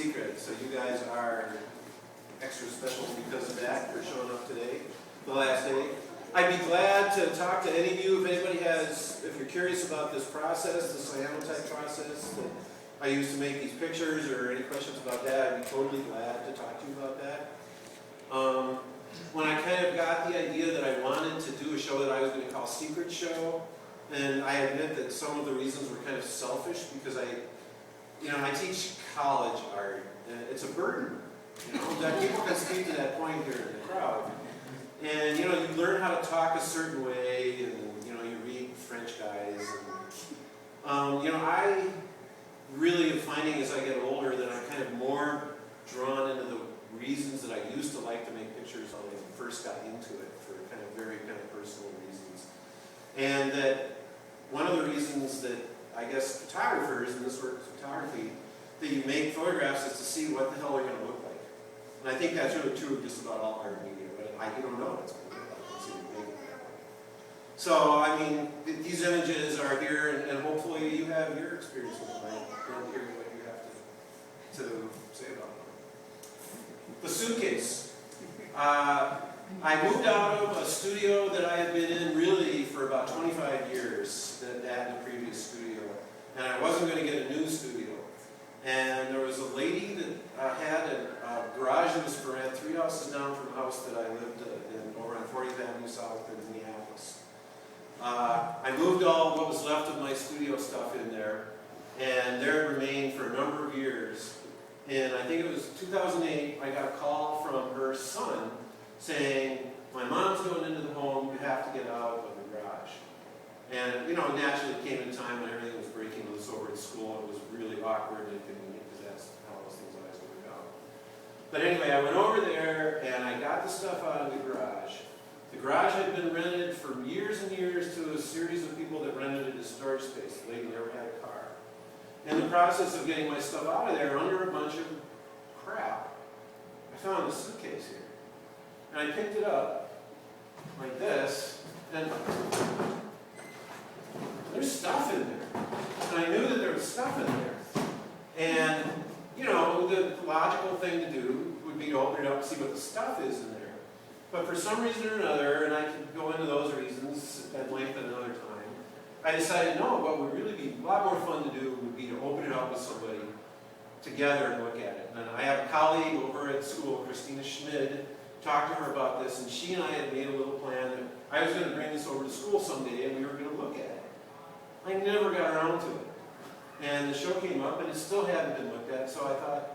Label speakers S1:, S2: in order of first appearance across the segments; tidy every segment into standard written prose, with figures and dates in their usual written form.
S1: secret. So you guys are extra special because of that for showing up today, the last day. I'd be glad to talk to any of you if anybody has, if you're curious about this process, the cyanotype process that I use to make these pictures, or any questions about that. I'd be totally glad to talk to you about that. When I kind of got the idea that I wanted to do a show that I was going to call Secret Show, and I admit that some of the reasons were kind of selfish because I teach college art, and it's a burden. That people can speak to that point here in the crowd. And you learn how to talk a certain way, and you read French guys. And, I really am finding as I get older that I'm kind of more drawn into the reasons that I used to like to make pictures when I first got into it for very personal reasons. And that one of the reasons that I guess photographers, and this work is photography, that you make photographs is to see what the hell they're going to look like. And I think that's really true of just about all art media, but you don't know what it's going to look like until you make it that way. So, these images are here, and hopefully you have your experience with them. I don't hear what you have to say about them. The Suitcase. I moved out of a studio that I had been in really for about 25 years, that the previous studio, and I wasn't going to get a new studio. And there was a lady that had a garage that was for rent 3 houses down from the house that I lived in over on 40th Avenue South in Minneapolis. I moved all what was left of my studio stuff in there, and there it remained for a number of years. And I think it was 2008, I got a call from her son saying, my mom's going into the home, you have to get out of the garage. And, naturally it came in a time when everything was breaking loose over at school. It was really awkward and inconvenient because that's how those things always work out. But anyway, I went over there and I got the stuff out of the garage. The garage had been rented for years and years to a series of people that rented it as storage space. The lady never had a car. In the process of getting my stuff out of there, under a bunch of crap, I found a suitcase here. And I picked it up like this, and there's stuff in there. And I knew that there was stuff in there. And, the logical thing to do would be to open it up and see what the stuff is in there. But for some reason or another, and I can go into those reasons at length at another time, I decided, no, what would really be a lot more fun to do would be to open it up with somebody together and look at it. And I have a colleague over at school, Christina Schmid, talked to her about this, and she and I had made a little plan that I was going to bring this over to school someday and we were going to look at it. I never got around to it. And the show came up and it still hadn't been looked at, so I thought,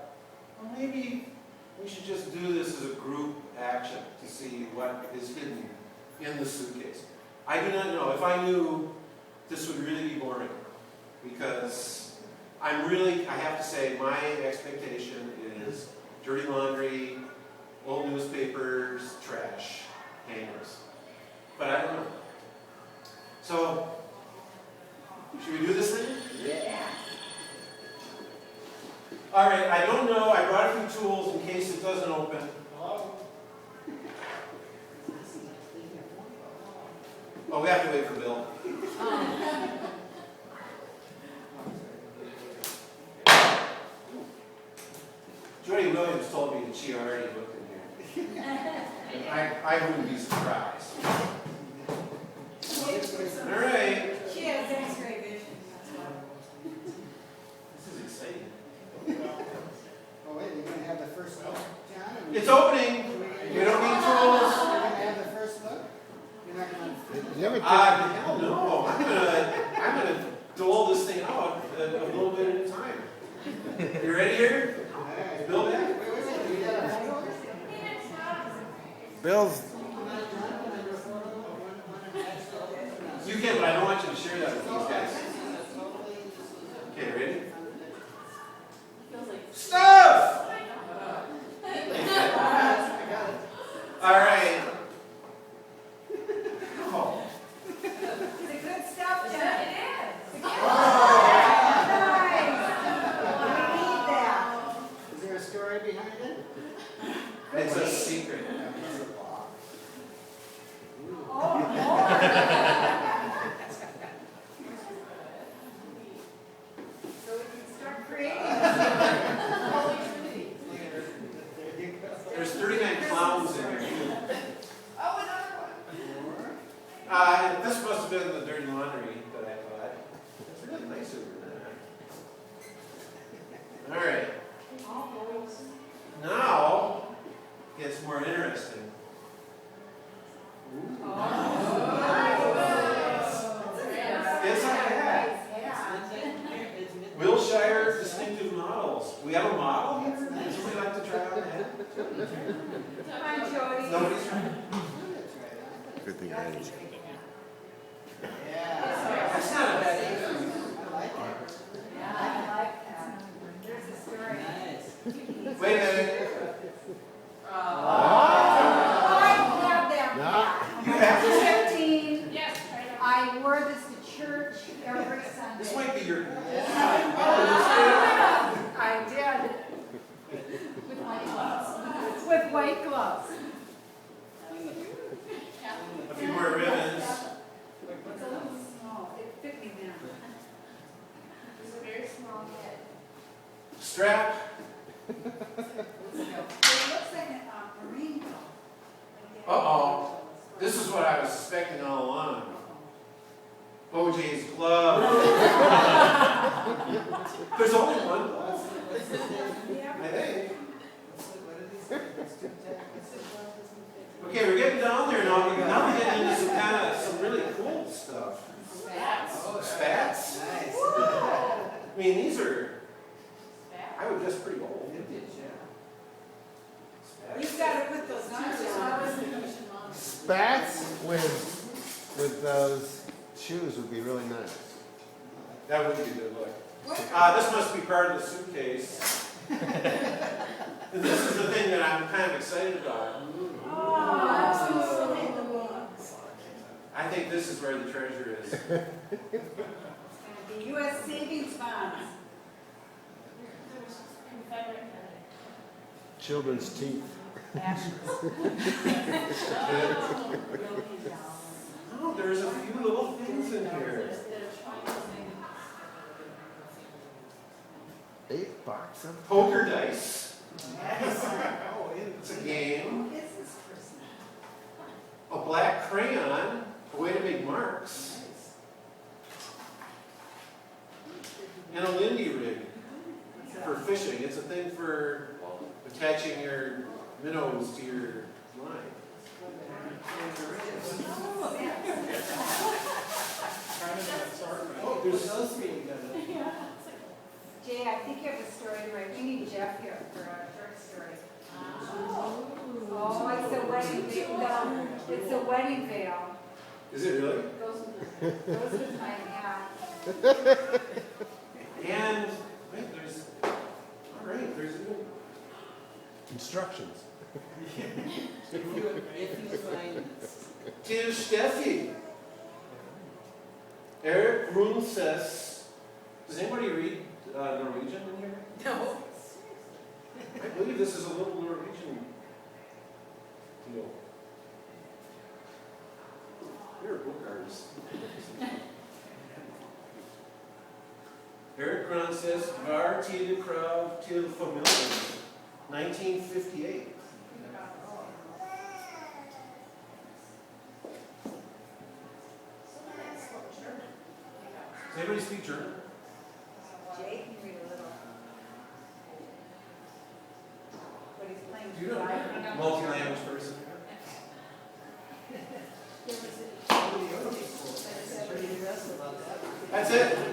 S1: well, maybe we should just do this as a group action to see what is hidden in the suitcase. I do not know. If I knew, this would really be boring, because I have to say, my expectation is dirty laundry, old newspapers, trash, hangers. But I don't know. So, should we do this thing?
S2: Yeah.
S1: All right, I don't know. I brought a few tools in case it doesn't open. Oh, we have to wait for Bill. Jody Williams told me that she already looked in here. And I wouldn't be surprised. All right.
S3: She has X-ray vision.
S1: This is exciting.
S2: Oh, wait, you're going to have the first look, John?
S1: It's opening. We don't need tools.
S2: You're going to have the first look? You're not going to...
S1: Hell no. I'm gonna dole this thing out a little bit at a time. You ready here?
S2: Alright.
S1: Bill back?
S2: Wait. You got a photo?
S4: Bill's.
S1: You can, but I don't want you to share that with these guys. Okay, ready? Stuff! All right. Oh.
S3: Is it good stuff, Jen? It is.
S2: Is there a story behind it?
S1: It's a secret. We have a model here. Would somebody like to try on that?
S3: Hi, Jody.
S1: Nobody's trying.
S4: Good thing I didn't.
S2: Yeah.
S1: That's not a bad thing.
S2: I like it.
S3: Yeah, I like that. There's a story.
S2: Nice.
S1: Wait a minute.
S3: I have that
S4: No.
S3: back.
S1: You have this?
S3: 15.
S5: Yes, right on.
S3: I wore this to church every Sunday.
S1: This might be your.
S3: I did. With white gloves. With white gloves.
S1: A few more ribbons.
S3: It's a little small. It fit me then.
S5: It's a very small head.
S1: Strap.
S3: It looks like a marine glove.
S1: Uh-oh. This is what I was suspecting all along. OJ's glove. There's only one glove. I think. Okay, we're getting down there now. Now we're getting into some really cool stuff. Spats.
S2: Nice.
S1: I mean, these are, I would guess, pretty old.
S3: You've got to put those on.
S4: Spats with those shoes would be really nice.
S1: That would be a good look. This must be part of the suitcase. And this is the thing that I'm kind of excited about. I think this is where the treasure is.
S3: It's going to be U.S. savings bonds.
S5: Confederate.
S4: Children's teeth.
S1: Oh, there's a few little things in here.
S4: $8 of
S1: Poker dice.
S2: Oh,
S1: It's a game.
S3: Who is this person?
S1: A black crayon. A way to make marks. And a Lindy rig for fishing. It's a thing for attaching your minnows to your line.
S2: Oh, there's those three together.
S3: Jay, I think you have a story to write. We need Jeff here for a short story. Oh, it's a wedding veil. It's a wedding veil.
S1: Is it really?
S3: Goes with my hat.
S1: And wait, there's all right. There's even
S4: instructions.
S2: If you find this.
S1: Tis Steffi. Eric Runses. Does anybody read Norwegian in here?
S3: No.
S1: I believe this is a little Norwegian deal. You're a book artist. Eric Runses, Var til krav til familien, 1958. Does anybody speak German?
S3: Jay can read a little. But he's playing.
S1: Do you know a multi-language person?
S2: Pretty impressive about that.
S1: That's it.